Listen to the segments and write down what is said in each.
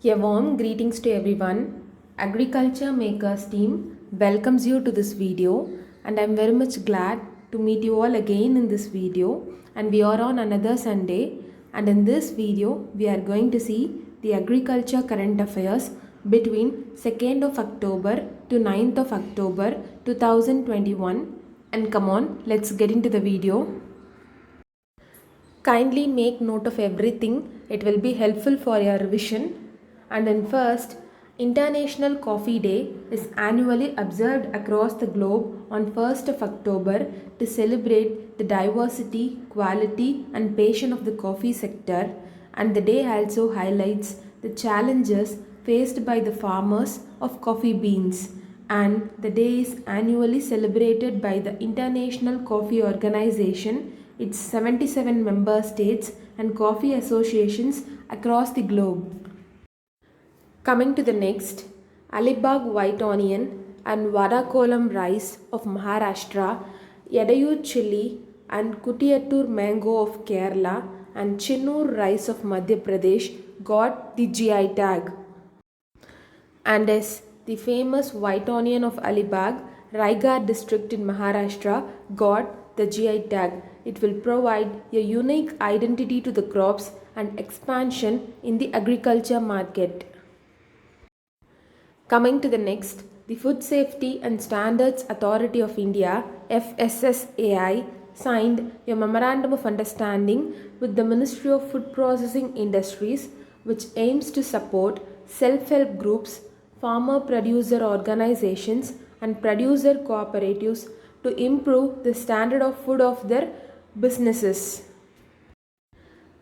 A warm greetings to everyone. Agriculture Makers team welcomes you to this video, and I'm very much glad to meet you all again in this video. And we are on another Sunday, and in this video we are going to see the agriculture current affairs between 2nd of October to 9th of October 2021. And come on, let's get into the video. Kindly make note of everything, it will be helpful for your revision. And then first, International Coffee Day is annually observed across the globe on 1st of October to celebrate the diversity, quality and passion of the coffee sector, and the day also highlights the challenges faced by the farmers of coffee beans, and the day is annually celebrated by the International Coffee Organization, its 77 member states and coffee associations across the globe. Coming to the next, Alibag white onion and Vadakolam rice of Maharashtra, Yadayu chili and Kutiyattur mango of Kerala and Chinnur rice of Madhya Pradesh got the GI tag. And as the famous white onion of Alibag, Raigad district in Maharashtra got the GI tag. It will provide a unique identity to the crops and expansion in the agriculture market. Coming to the next, the Food Safety and Standards Authority of India FSSAI signed a Memorandum of Understanding with the Ministry of Food Processing Industries, which aims to support self-help groups, farmer producer organizations and producer cooperatives to improve the standard of food of their businesses.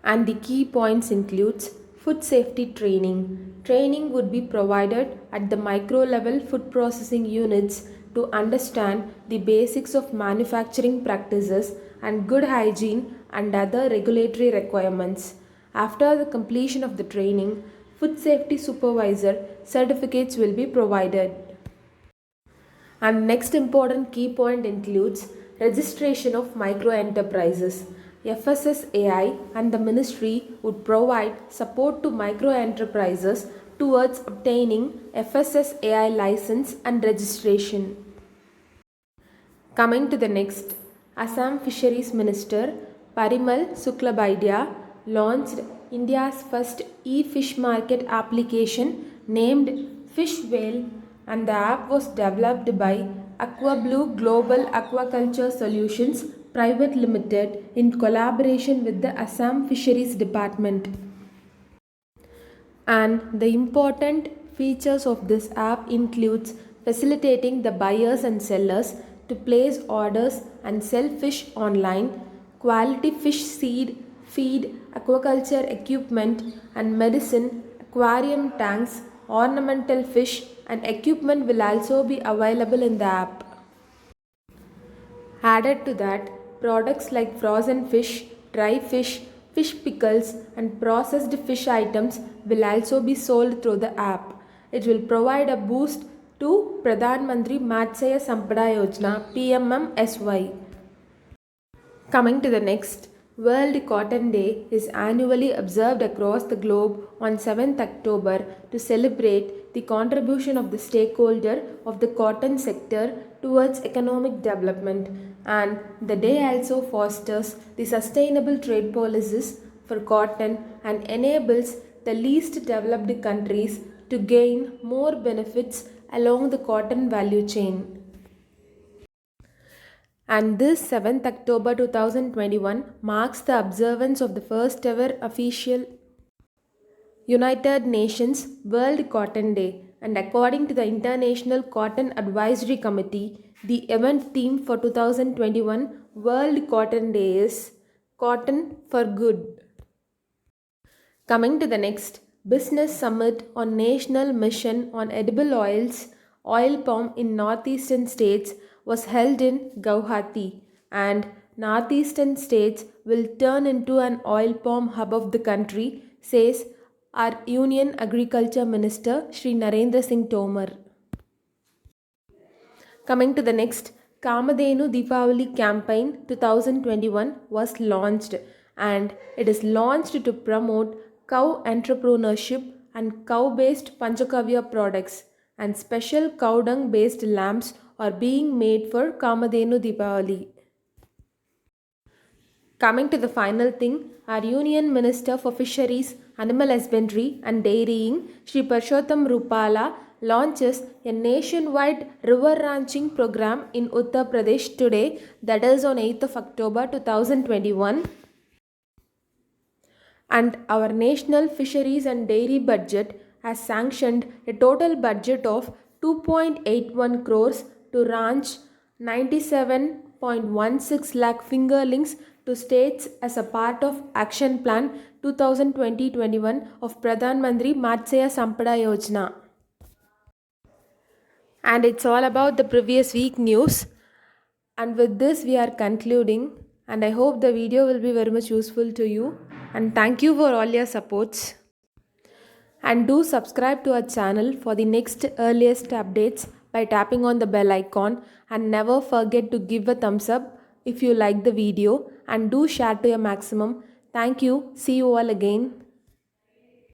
And the key points includes food safety training. Training would be provided at the micro level food processing units to understand the basics of manufacturing practices and good hygiene and other regulatory requirements. After the completion of the training, food safety supervisor certificates will be provided. And next important key point includes registration of micro enterprises. FSSAI and the ministry would provide support to micro enterprises towards obtaining FSSAI license and registration. Coming to the next, Assam Fisheries Minister Parimal Suklabaidia launched India's first e-fish market application named Fish Whale, and the app was developed by AquaBlue Global Aquaculture Solutions Private Limited in collaboration with the Assam Fisheries Department. And the important features of this app includes facilitating the buyers and sellers to place orders and sell fish online, quality fish seed, feed, aquaculture equipment and medicine, aquarium tanks, ornamental fish and equipment will also be available in the app. Added to that, products like frozen fish, dry fish, fish pickles and processed fish items will also be sold through the app. It will provide a boost to Pradhan Mantri Matsya Sampada Yojana PMMSY. Coming to the next, World Cotton Day is annually observed across the globe on 7th October to celebrate the contribution of the stakeholder of the cotton sector towards economic development, and the day also fosters the sustainable trade policies for cotton and enables the least developed countries to gain more benefits along the cotton value chain. And this 7th October 2021 marks the observance of the first ever official United Nations World Cotton Day, and according to the International Cotton Advisory Committee, the event theme for 2021 World Cotton Day is Cotton for Good. Coming to the next, Business Summit on National Mission on Edible Oils, Oil Palm in Northeastern States was held in Guwahati, and Northeastern states will turn into an oil palm hub of the country, says our Union Agriculture Minister Shri Narendra Singh Tomar. Coming to the next, Kamadhenu Deepavali campaign 2021 was launched, and it is launched to promote cow entrepreneurship and cow-based Panchakavya products and special cow dung-based lamps are being made for Kamadhenu Deepavali. Coming to the final thing, our Union Minister for Fisheries, Animal Husbandry and Dairying, Shri Parshottam Rupala, launches a nationwide river ranching program in Uttar Pradesh today, that is on 8th of October 2021. And our National Fisheries and Dairy Budget has sanctioned a total budget of 2.81 crores to ranch 97.16 lakh fingerlings to states as a part of Action Plan 2020-21 of Pradhan Mantri Matsya Sampada Yojana. And it's all about the previous week news. And with this we are concluding, and I hope the video will be very much useful to you, and thank you for all your supports. And do subscribe to our channel for the next earliest updates by tapping on the bell icon, and never forget to give a thumbs up if you like the video, and do share to your maximum. Thank you. See you all again.